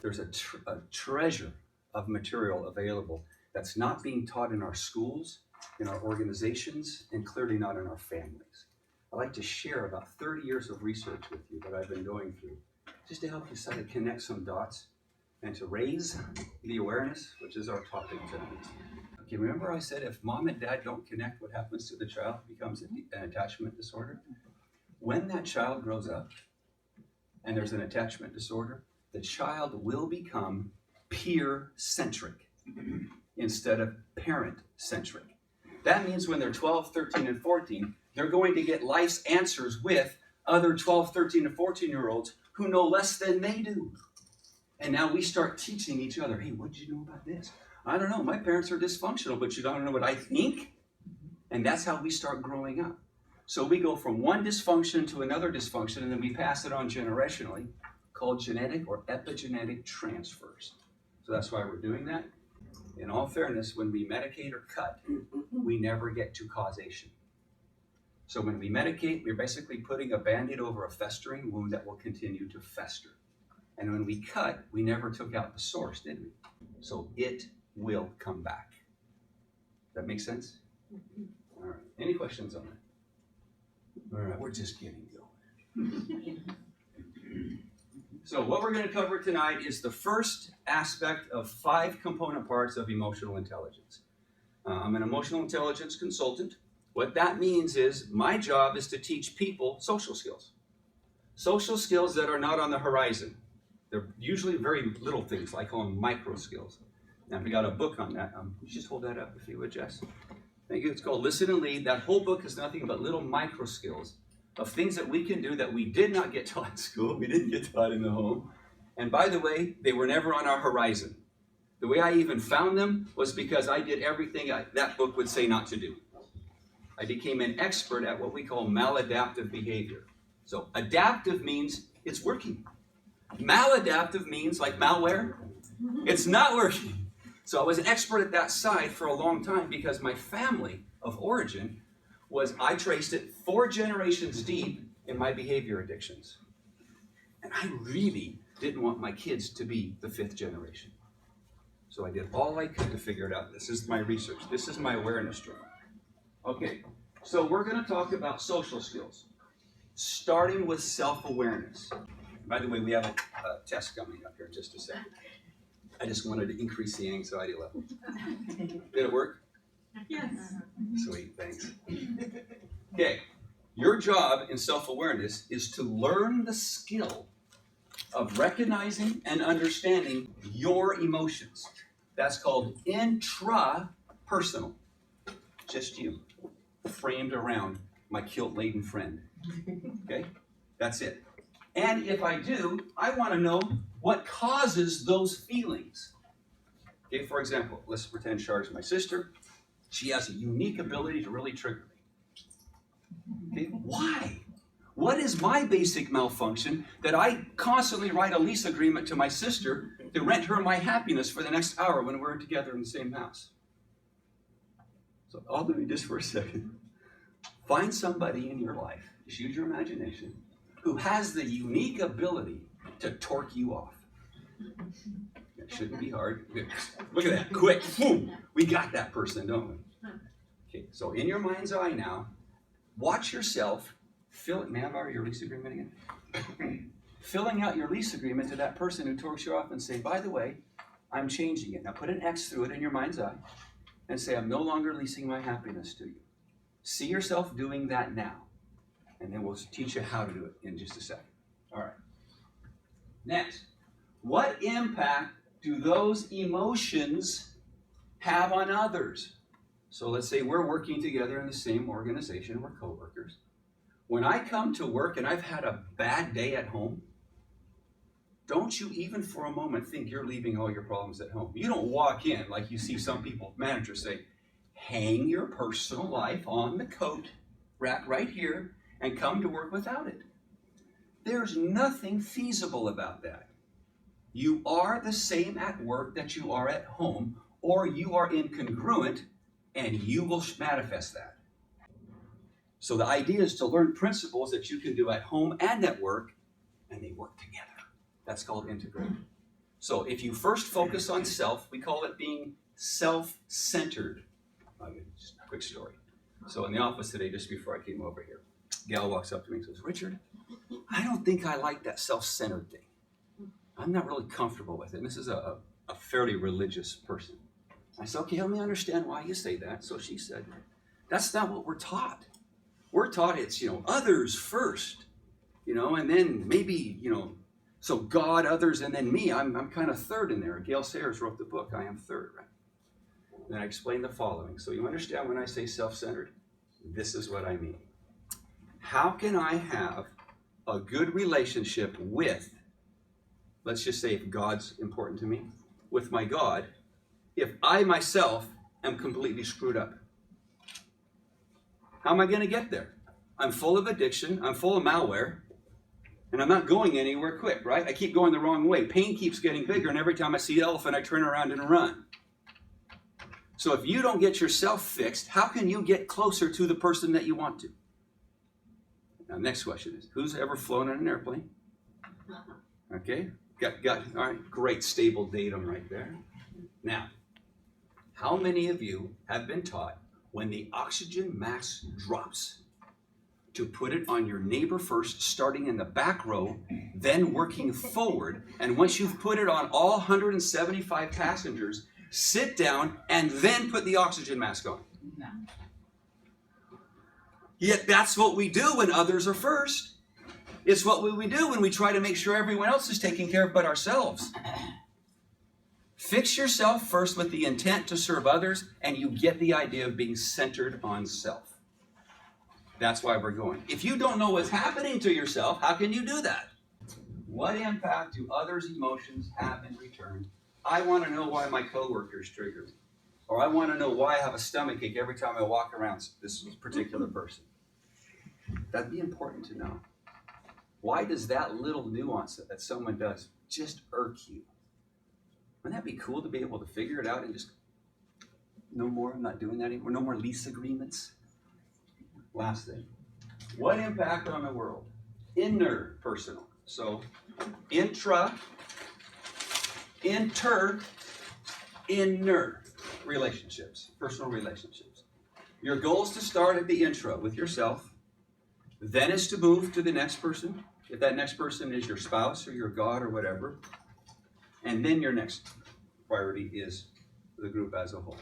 There's a treasure of material available that's not being taught in our schools, in our organizations, and clearly not in our families. I'd like to share about 30 years of research with you that I've been going through, just to help you sort of connect some dots and to raise the awareness, which is our topic tonight. Okay, remember I said if mom and dad don't connect, what happens to the child? It becomes an attachment disorder. When that child grows up and there's an attachment disorder, the child will become peer-centric instead of parent-centric. That means when they're 12, 13, and 14, they're going to get life's answers with other 12, 13, and 14-year-olds who know less than they do. And now we start teaching each other, hey, what did you know about this? I don't know, my parents are dysfunctional, but you don't know what I think? And that's how we start growing up. So we go from one dysfunction to another dysfunction, and then we pass it on generationally, called genetic or epigenetic transfers. So that's why we're doing that. In all fairness, when we medicate or cut, we never get to causation. So when we medicate, we're basically putting a Band-Aid over a festering wound that will continue to fester. And when we cut, we never took out the source, did we? So it will come back. That make sense? All right. Any questions on that? All right, we're just getting going. So what we're going to cover tonight is the first aspect of 5 component parts of emotional intelligence. I'm an emotional intelligence consultant. What that means is my job is to teach people social skills. Social skills that are not on the horizon. They're usually very little things. I call them micro skills. Now, we got a book on that. You just hold that up if you would, Jess. Thank you. It's called Listen and Lead. That whole book is nothing but little micro skills of things that we can do that we did not get taught in school, we didn't get taught in the home. And by the way, they were never on our horizon. The way I even found them was because I did everything that book would say not to do. I became an expert at what we call maladaptive behavior. So adaptive means it's working. Maladaptive means like malware, it's not working. So I was an expert at that side for a long time because my family of origin I traced it 4 generations deep in my behavior addictions. And I really didn't want my kids to be the 5th generation. So I did all I could to figure it out. This is my research. This is my awareness journal. Okay, so we're going to talk about social skills, starting with self-awareness. By the way, we have a test coming up here in just a second. I just wanted to increase the anxiety level. Did it work? Yes. Sweet, thanks. Okay, your job in self-awareness is to learn the skill of recognizing and understanding your emotions. That's called intrapersonal. Just you, framed around my kilt-laden friend. Okay, that's it. And if I do, I want to know what causes those feelings. Okay, for example, let's pretend Char's my sister. She has a unique ability to really trigger me. Okay, why? What is my basic malfunction that I constantly write a lease agreement to my sister to rent her my happiness for the next hour when we're together in the same house? So I'll do this for a second. Find somebody in your life, just use your imagination, who has the unique ability to torque you off. It shouldn't be hard. Look at that, quick, boom. We got that person, don't we? Okay, so in your mind's eye now, watch yourself may I borrow your lease agreement again? Filling out your lease agreement to that person who torques you off and say, by the way, I'm changing it. Now put an X through it in your mind's eye and say, I'm no longer leasing my happiness to you. See yourself doing that now. And then we'll teach you how to do it in just a second. All right. Next, what impact do those emotions have on others? So let's say we're working together in the same organization, we're coworkers. When I come to work and I've had a bad day at home, don't you even for a moment think you're leaving all your problems at home. You don't walk in like you see some people, managers say, hang your personal life on the coat rack right here and come to work without it. There's nothing feasible about that. You are the same at work that you are at home, or you are incongruent, and you will manifest that. So the idea is to learn principles that you can do at home and at work, and they work together. That's called integration. So if you first focus on self, we call it being self-centered. Just a quick story. So in the office today, just before I came over here, gal walks up to me and says, Richard, I don't think I like that self-centered thing. I'm not really comfortable with it. And this is a fairly religious person. I said, okay, help me understand why you say that. So she said, that's not what we're taught. We're taught it's, others first, and then maybe, so God, others, and then me. I'm kind of third in there. Gail Sayers wrote the book, I Am Third, right? Then I explained the following. So you understand when I say self-centered, this is what I mean. How can I have a good relationship with, let's just say if God's important to me, with my God, if I myself am completely screwed up? How am I going to get there? I'm full of addiction, I'm full of malware, and I'm not going anywhere quick, right? I keep going the wrong way. Pain keeps getting bigger, and every time I see an elephant, I turn around and run. So if you don't get yourself fixed, how can you get closer to the person that you want to? Now, next question is, who's ever flown in an airplane? Okay, got all right, great stable datum right there. Now, how many of you have been taught when the oxygen mask drops to put it on your neighbor first, starting in the back row, then working forward, and once you've put it on all 175 passengers, sit down and then put the oxygen mask on? No. Yet that's what we do when others are first. It's what we do when we try to make sure everyone else is taken care of but ourselves. Fix yourself first with the intent to serve others, and you get the idea of being centered on self. That's why we're going. If you don't know what's happening to yourself, how can you do that? What impact do others' emotions have in return? I want to know why my coworkers trigger me. Or I want to know why I have a stomachache every time I walk around this particular person. That'd be important to know. Why does that little nuance that someone does just irk you? Wouldn't that be cool to be able to figure it out and just, no more, I'm not doing that anymore, no more lease agreements? Last thing, what impact on the world? Interpersonal. So, inter, inner relationships, personal relationships. Your goal is to start at the intra with yourself, then is to move to the next person, if that next person is your spouse or your God or whatever, and then your next priority is the group as a whole.